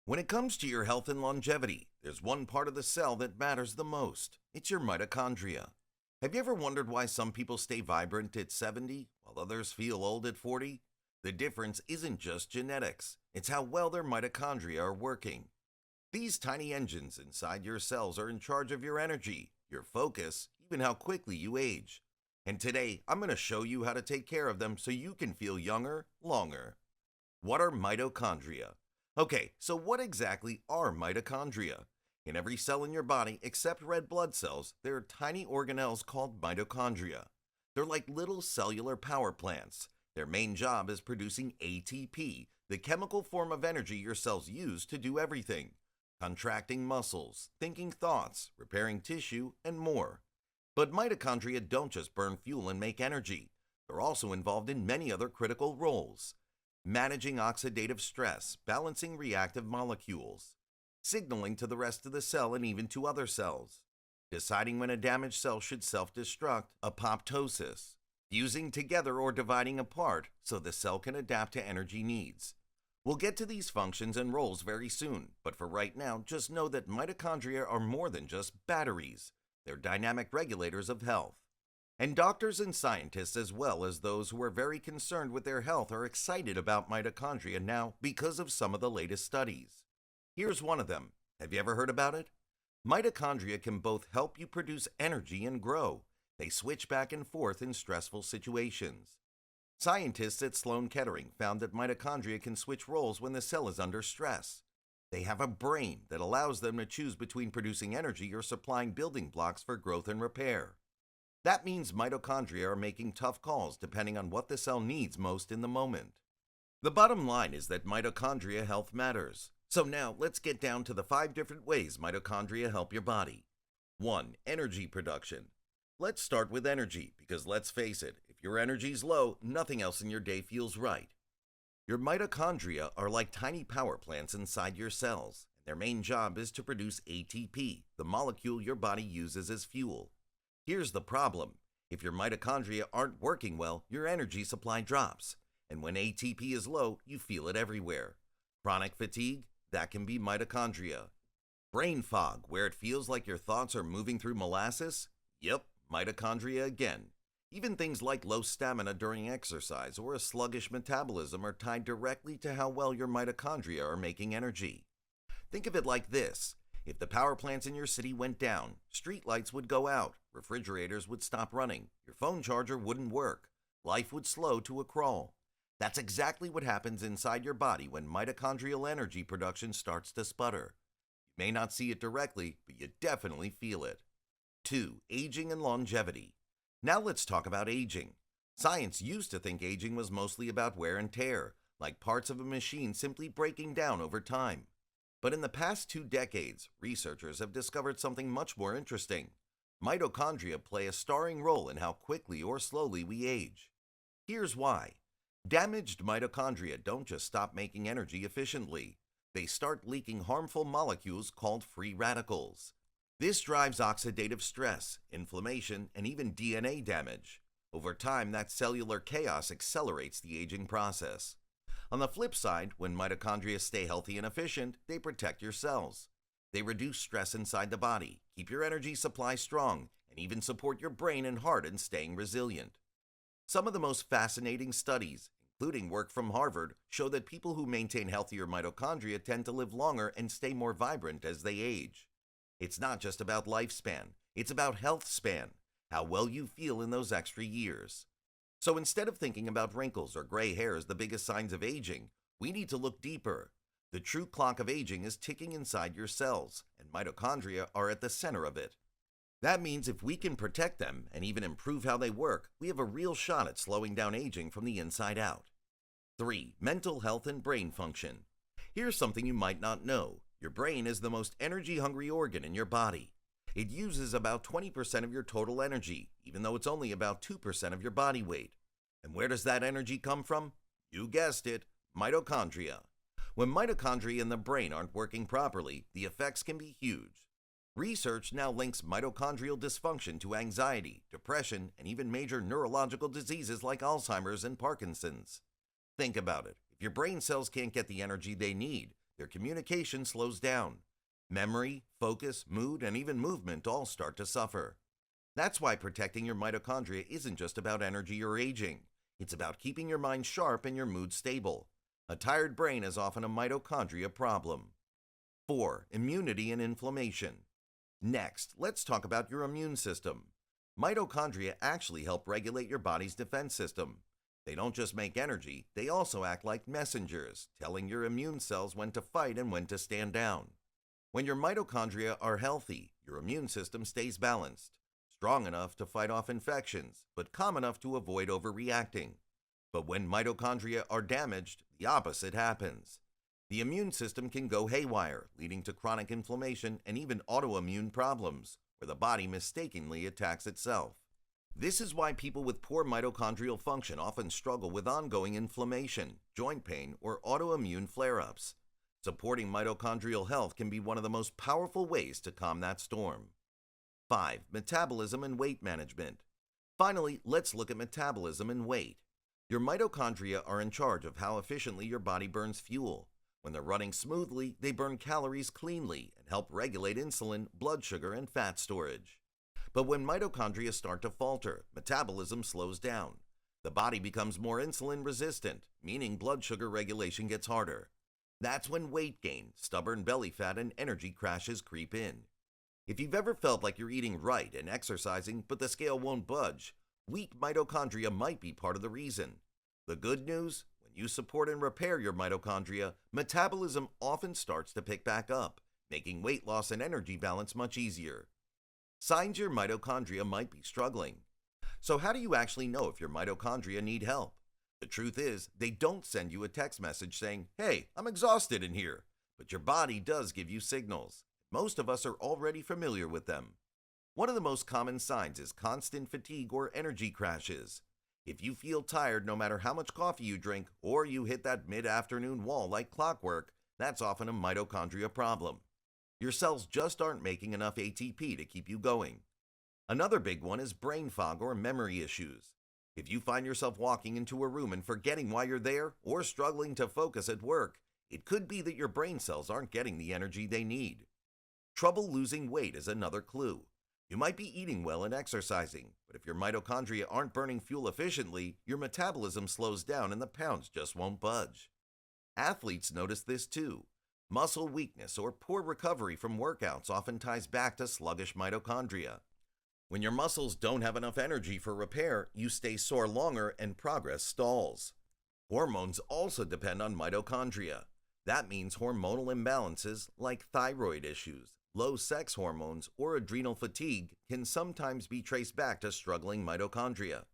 When it comes to your health and longevity, there's one part of the cell that matters the most. It's your mitochondria. Have you ever wondered why some people stay vibrant at 70 while others feel old at 40? The difference isn't just genetics, it's how well their mitochondria are working. These tiny engines inside your cells are in charge of your energy, your focus, even how quickly you age. And today, I'm going to show you how to take care of them so you can feel younger, longer. What are mitochondria? Okay, so what exactly are mitochondria? In every cell in your body except red blood cells, there are tiny organelles called mitochondria. They're like little cellular power plants. Their main job is producing ATP, the chemical form of energy your cells use to do everything. Contracting muscles, thinking thoughts, repairing tissue, and more. But mitochondria don't just burn fuel and make energy. They're also involved in many other critical roles. Managing oxidative stress, balancing reactive molecules, signaling to the rest of the cell and even to other cells, deciding when a damaged cell should self-destruct, apoptosis, fusing together or dividing apart so the cell can adapt to energy needs. We'll get to these functions and roles very soon, but for right now, just know that mitochondria are more than just batteries. They're dynamic regulators of health. And doctors and scientists, as well as those who are very concerned with their health, are excited about mitochondria now because of some of the latest studies. Here's one of them. Have you ever heard about it? Mitochondria can both help you produce energy and grow. They switch back and forth in stressful situations. Scientists at Sloan Kettering found that mitochondria can switch roles when the cell is under stress. They have a brain that allows them to choose between producing energy or supplying building blocks for growth and repair. That means mitochondria are making tough calls depending on what the cell needs most in the moment. The bottom line is that mitochondria health matters. So now let's get down to the 5 different ways mitochondria help your body. 1. Energy production. Let's start with energy because let's face it, if your energy's low, nothing else in your day feels right. Your mitochondria are like tiny power plants inside your cells. Their main job is to produce ATP, the molecule your body uses as fuel. Here's the problem. If your mitochondria aren't working well, your energy supply drops. And when ATP is low, you feel it everywhere. Chronic fatigue? That can be mitochondria. Brain fog, where it feels like your thoughts are moving through molasses? Yep, mitochondria again. Even things like low stamina during exercise or a sluggish metabolism are tied directly to how well your mitochondria are making energy. Think of it like this. If the power plants in your city went down, street lights would go out, refrigerators would stop running, your phone charger wouldn't work, life would slow to a crawl. That's exactly what happens inside your body when mitochondrial energy production starts to sputter. You may not see it directly, but you definitely feel it. 2. Aging and longevity. Now let's talk about aging. Science used to think aging was mostly about wear and tear, like parts of a machine simply breaking down over time. But in the past 2 decades, researchers have discovered something much more interesting. Mitochondria play a starring role in how quickly or slowly we age. Here's why. Damaged mitochondria don't just stop making energy efficiently. They start leaking harmful molecules called free radicals. This drives oxidative stress, inflammation, and even DNA damage. Over time, that cellular chaos accelerates the aging process. On the flip side, when mitochondria stay healthy and efficient, they protect your cells. They reduce stress inside the body, keep your energy supply strong, and even support your brain and heart in staying resilient. Some of the most fascinating studies, including work from Harvard, show that people who maintain healthier mitochondria tend to live longer and stay more vibrant as they age. It's not just about lifespan, it's about health span, how well you feel in those extra years. So instead of thinking about wrinkles or gray hair as the biggest signs of aging, we need to look deeper. The true clock of aging is ticking inside your cells, and mitochondria are at the center of it. That means if we can protect them and even improve how they work, we have a real shot at slowing down aging from the inside out. 3. Mental health and brain function. Here's something you might not know. Your brain is the most energy-hungry organ in your body. It uses about 20% of your total energy, even though it's only about 2% of your body weight. And where does that energy come from? You guessed it, mitochondria. When mitochondria in the brain aren't working properly, the effects can be huge. Research now links mitochondrial dysfunction to anxiety, depression, and even major neurological diseases like Alzheimer's and Parkinson's. Think about it. If your brain cells can't get the energy they need, their communication slows down. Memory, focus, mood, and even movement all start to suffer. That's why protecting your mitochondria isn't just about energy or aging. It's about keeping your mind sharp and your mood stable. A tired brain is often a mitochondria problem. 4. Immunity and inflammation. Next, let's talk about your immune system. Mitochondria actually help regulate your body's defense system. They don't just make energy, they also act like messengers, telling your immune cells when to fight and when to stand down. When your mitochondria are healthy, your immune system stays balanced, strong enough to fight off infections, but calm enough to avoid overreacting. But when mitochondria are damaged, the opposite happens. The immune system can go haywire, leading to chronic inflammation and even autoimmune problems, where the body mistakenly attacks itself. This is why people with poor mitochondrial function often struggle with ongoing inflammation, joint pain, or autoimmune flare-ups. Supporting mitochondrial health can be one of the most powerful ways to calm that storm. 5. Metabolism and weight management. Finally, let's look at metabolism and weight. Your mitochondria are in charge of how efficiently your body burns fuel. When they're running smoothly, they burn calories cleanly and help regulate insulin, blood sugar, and fat storage. But when mitochondria start to falter, metabolism slows down. The body becomes more insulin resistant, meaning blood sugar regulation gets harder. That's when weight gain, stubborn belly fat, and energy crashes creep in. If you've ever felt like you're eating right and exercising, but the scale won't budge, weak mitochondria might be part of the reason. The good news? When you support and repair your mitochondria, metabolism often starts to pick back up, making weight loss and energy balance much easier. Signs your mitochondria might be struggling. So how do you actually know if your mitochondria need help? The truth is, they don't send you a text message saying, "Hey, I'm exhausted in here," but your body does give you signals. Most of us are already familiar with them. One of the most common signs is constant fatigue or energy crashes. If you feel tired no matter how much coffee you drink, or you hit that mid-afternoon wall like clockwork, that's often a mitochondria problem. Your cells just aren't making enough ATP to keep you going. Another big one is brain fog or memory issues. If you find yourself walking into a room and forgetting why you're there, or struggling to focus at work, it could be that your brain cells aren't getting the energy they need. Trouble losing weight is another clue. You might be eating well and exercising, but if your mitochondria aren't burning fuel efficiently, your metabolism slows down and the pounds just won't budge. Athletes notice this too. Muscle weakness or poor recovery from workouts often ties back to sluggish mitochondria. When your muscles don't have enough energy for repair, you stay sore longer and progress stalls. Hormones also depend on mitochondria. That means hormonal imbalances like thyroid issues, low sex hormones, or adrenal fatigue can sometimes be traced back to struggling mitochondria.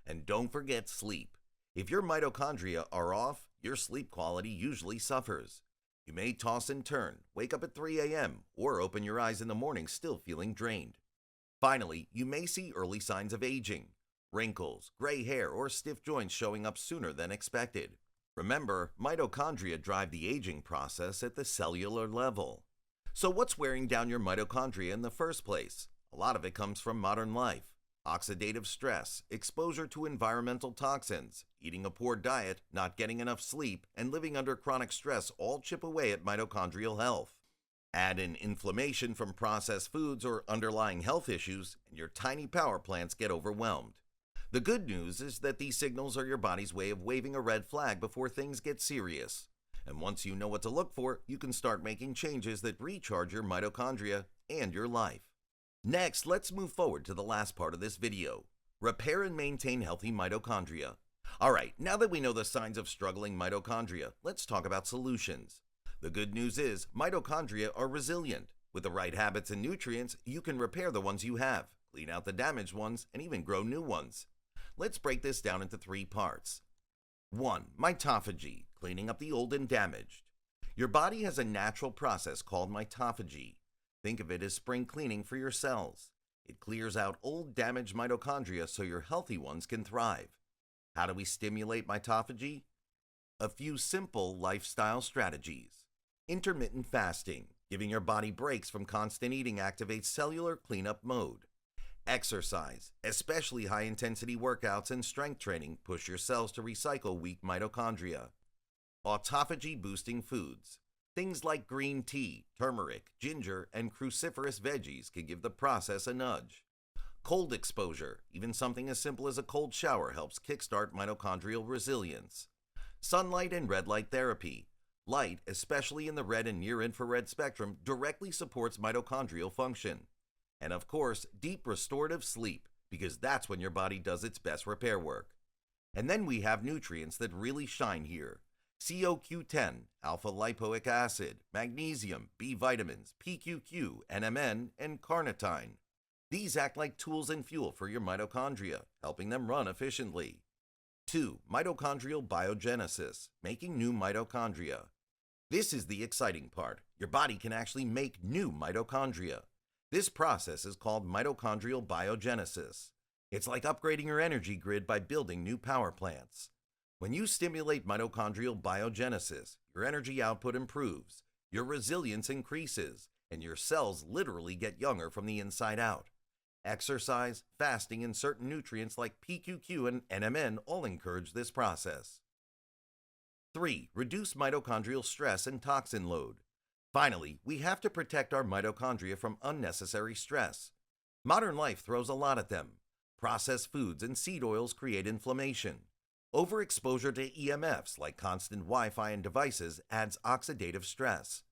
And don't forget sleep. If your mitochondria are off, your sleep quality usually suffers. You may toss and turn, wake up at 3 a.m., or open your eyes in the morning still feeling drained. Finally, you may see early signs of aging, wrinkles, gray hair, or stiff joints showing up sooner than expected. Remember, mitochondria drive the aging process at the cellular level. So what's wearing down your mitochondria in the first place? A lot of it comes from modern life. Oxidative stress, exposure to environmental toxins, eating a poor diet, not getting enough sleep, and living under chronic stress all chip away at mitochondrial health. Add in inflammation from processed foods or underlying health issues, and your tiny power plants get overwhelmed. The good news is that these signals are your body's way of waving a red flag before things get serious. And once you know what to look for, you can start making changes that recharge your mitochondria and your life. Next, let's move forward to the last part of this video. Repair and maintain healthy mitochondria. Alright, now that we know the signs of struggling mitochondria, let's talk about solutions. The good news is, mitochondria are resilient. With the right habits and nutrients, you can repair the ones you have, clean out the damaged ones, and even grow new ones. Let's break this down into 3 parts. 1. Mitophagy, cleaning up the old and damaged. Your body has a natural process called mitophagy. Think of it as spring cleaning for your cells. It clears out old damaged mitochondria so your healthy ones can thrive. How do we stimulate mitophagy? A few simple lifestyle strategies. Intermittent fasting, giving your body breaks from constant eating, activates cellular cleanup mode. Exercise, especially high-intensity workouts and strength training, push your cells to recycle weak mitochondria. Autophagy-boosting foods. Things like green tea, turmeric, ginger, and cruciferous veggies can give the process a nudge. Cold exposure, even something as simple as a cold shower, helps kickstart mitochondrial resilience. Sunlight and red light therapy. Light, especially in the red and near-infrared spectrum, directly supports mitochondrial function. And of course, deep restorative sleep, because that's when your body does its best repair work. And then we have nutrients that really shine here. CoQ10, alpha lipoic acid, magnesium, B vitamins, PQQ, NMN, and carnitine. These act like tools and fuel for your mitochondria, helping them run efficiently. 2. Mitochondrial biogenesis, making new mitochondria. This is the exciting part. Your body can actually make new mitochondria. This process is called mitochondrial biogenesis. It's like upgrading your energy grid by building new power plants. When you stimulate mitochondrial biogenesis, your energy output improves, your resilience increases, and your cells literally get younger from the inside out. Exercise, fasting, and certain nutrients like PQQ and NMN all encourage this process. 3. Reduce mitochondrial stress and toxin load. Finally, we have to protect our mitochondria from unnecessary stress. Modern life throws a lot at them. Processed foods and seed oils create inflammation. Overexposure to EMFs like constant Wi-Fi and devices adds oxidative stress.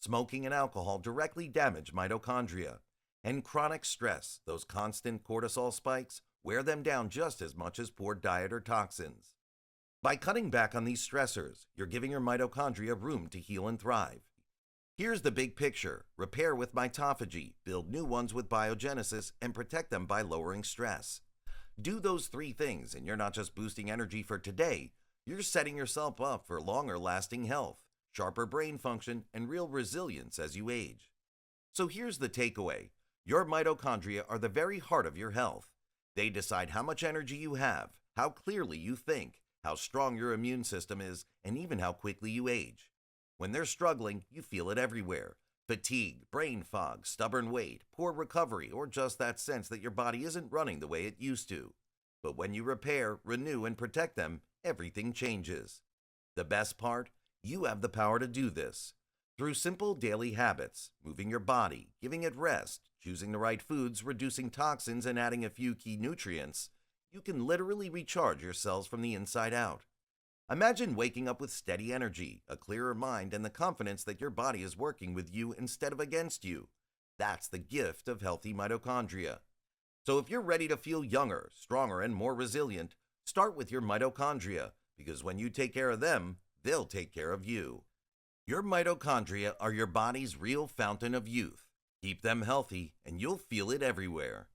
Smoking and alcohol directly damage mitochondria. And chronic stress, those constant cortisol spikes, wear them down just as much as poor diet or toxins. By cutting back on these stressors, you're giving your mitochondria room to heal and thrive. Here's the big picture. Repair with mitophagy, build new ones with biogenesis, and protect them by lowering stress. Do those 3 things and you're not just boosting energy for today, you're setting yourself up for longer lasting health, sharper brain function, and real resilience as you age. So here's the takeaway. Your mitochondria are the very heart of your health. They decide how much energy you have, how clearly you think, how strong your immune system is, and even how quickly you age. When they're struggling, you feel it everywhere. Fatigue, brain fog, stubborn weight, poor recovery, or just that sense that your body isn't running the way it used to. But when you repair, renew, and protect them, everything changes. The best part? You have the power to do this. Through simple daily habits, moving your body, giving it rest, choosing the right foods, reducing toxins, and adding a few key nutrients, you can literally recharge your cells from the inside out. Imagine waking up with steady energy, a clearer mind, and the confidence that your body is working with you instead of against you. That's the gift of healthy mitochondria. So if you're ready to feel younger, stronger, and more resilient, start with your mitochondria, because when you take care of them, they'll take care of you. Your mitochondria are your body's real fountain of youth. Keep them healthy, and you'll feel it everywhere.